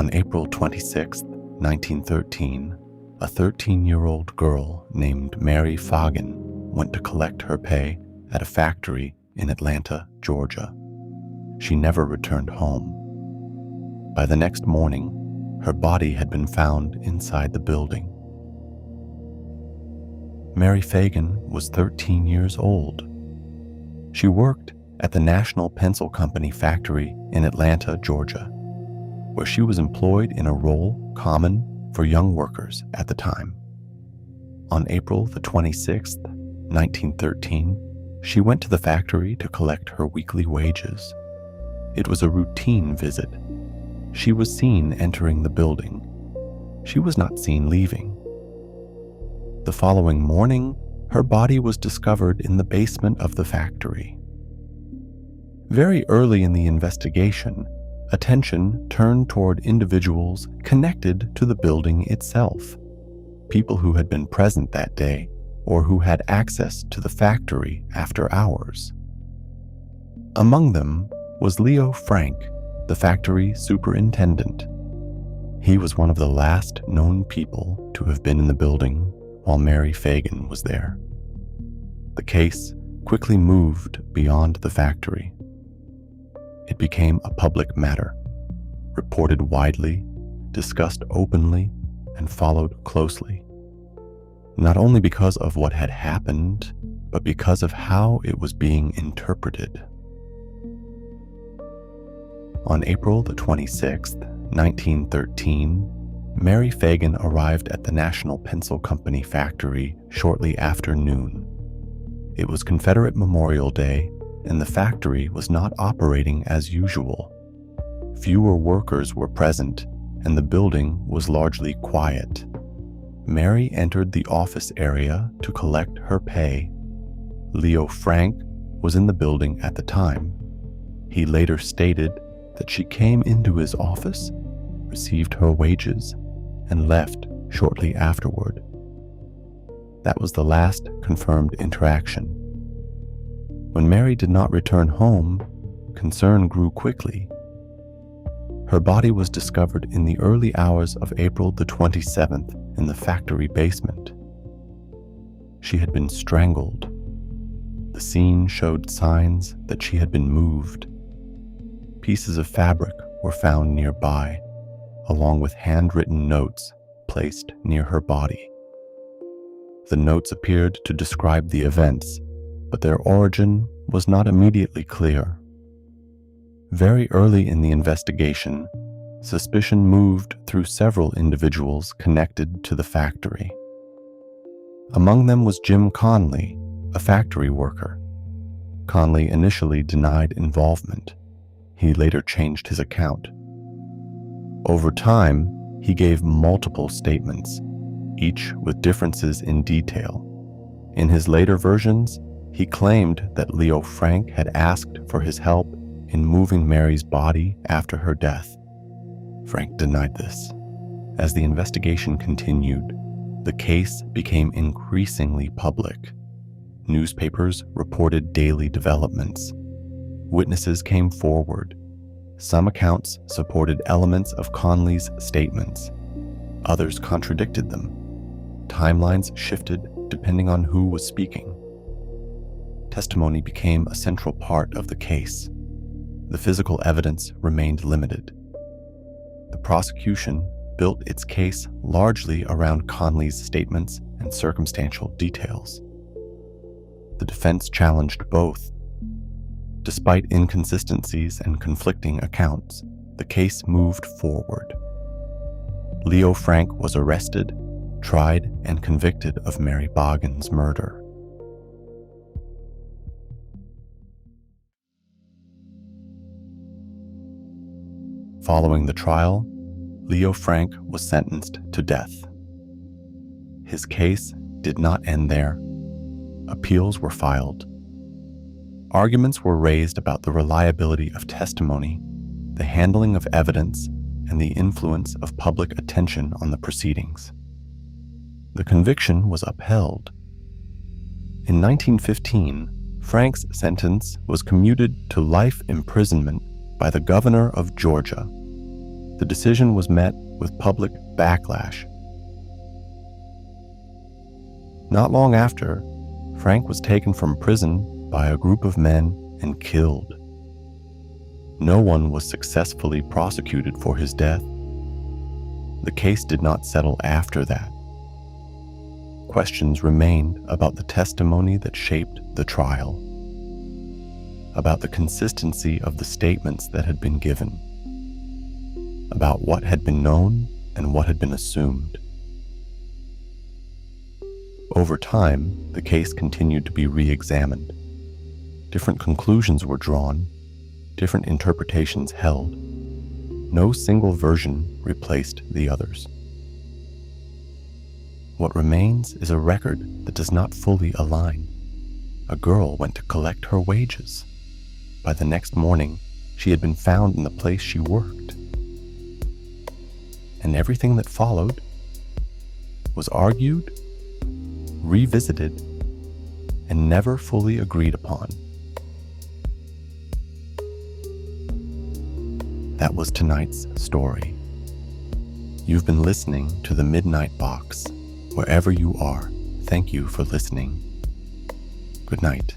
On April 26, 1913, a 13-year-old girl named Mary Phagan went to collect her pay at a factory in Atlanta, Georgia. She never returned home. By the next morning, her body had been found inside the building. Mary Phagan was 13 years old. She worked at the National Pencil Company factory in Atlanta, Georgia, where she was employed in a role common for young workers at the time. On April the 26th, 1913, she went to the factory to collect her weekly wages. It was a routine visit. She was seen entering the building. She was not seen leaving. The following morning, her body was discovered in the basement of the factory. Very early in the investigation, attention turned toward individuals connected to the building itself, people who had been present that day or who had access to the factory after hours. Among them was Leo Frank, the factory superintendent. He was one of the last known people to have been in the building while Mary Phagan was there. The case quickly moved beyond the factory. It became a public matter, reported widely, discussed openly, and followed closely. Not only because of what had happened, but because of how it was being interpreted. On April the 26th, 1913, Mary Phagan arrived at the National Pencil Company factory shortly after noon. It was Confederate Memorial Day, and the factory was not operating as usual. Fewer workers were present, and the building was largely quiet. Mary entered the office area to collect her pay. Leo Frank was in the building at the time. He later stated that she came into his office, received her wages, and left shortly afterward. That was the last confirmed interaction. When Mary did not return home, concern grew quickly. Her body was discovered in the early hours of April the 27th in the factory basement. She had been strangled. The scene showed signs that she had been moved. Pieces of fabric were found nearby, along with handwritten notes placed near her body. The notes appeared to describe the events, but their origin was not immediately clear. Very early in the investigation, suspicion moved through several individuals connected to the factory. Among them was Jim Conley, a factory worker. Conley initially denied involvement. He later changed his account. Over time, he gave multiple statements, each with differences in detail. In his later versions, he claimed that Leo Frank had asked for his help in moving Mary's body after her death. Frank denied this. As the investigation continued, the case became increasingly public. Newspapers reported daily developments. Witnesses came forward. Some accounts supported elements of Conley's statements. Others contradicted them. Timelines shifted depending on who was speaking. Testimony became a central part of the case. The physical evidence remained limited. The prosecution built its case largely around Conley's statements and circumstantial details. The defense challenged both. Despite inconsistencies and conflicting accounts, the case moved forward. Leo Frank was arrested, tried, and convicted of Mary Phagan's murder. Following the trial, Leo Frank was sentenced to death. His case did not end there. Appeals were filed. Arguments were raised about the reliability of testimony, the handling of evidence, and the influence of public attention on the proceedings. The conviction was upheld. In 1915, Frank's sentence was commuted to life imprisonment by the governor of Georgia. the decision was met with public backlash. Not long after, Frank was taken from prison by a group of men and killed. No one was successfully prosecuted for his death. The case did not settle after that. Questions remained about the testimony that shaped the trial, about the consistency of the statements that had been given, about what had been known and what had been assumed. Over time, the case continued to be re-examined. Different conclusions were drawn, different interpretations held. No single version replaced the others. What remains is a record that does not fully align. A girl went to collect her wages. By the next morning, she had been found in the place she worked. And everything that followed was argued, revisited, and never fully agreed upon. That was tonight's story. You've been listening to The Midnight Box. Wherever you are, thank you for listening. Good night.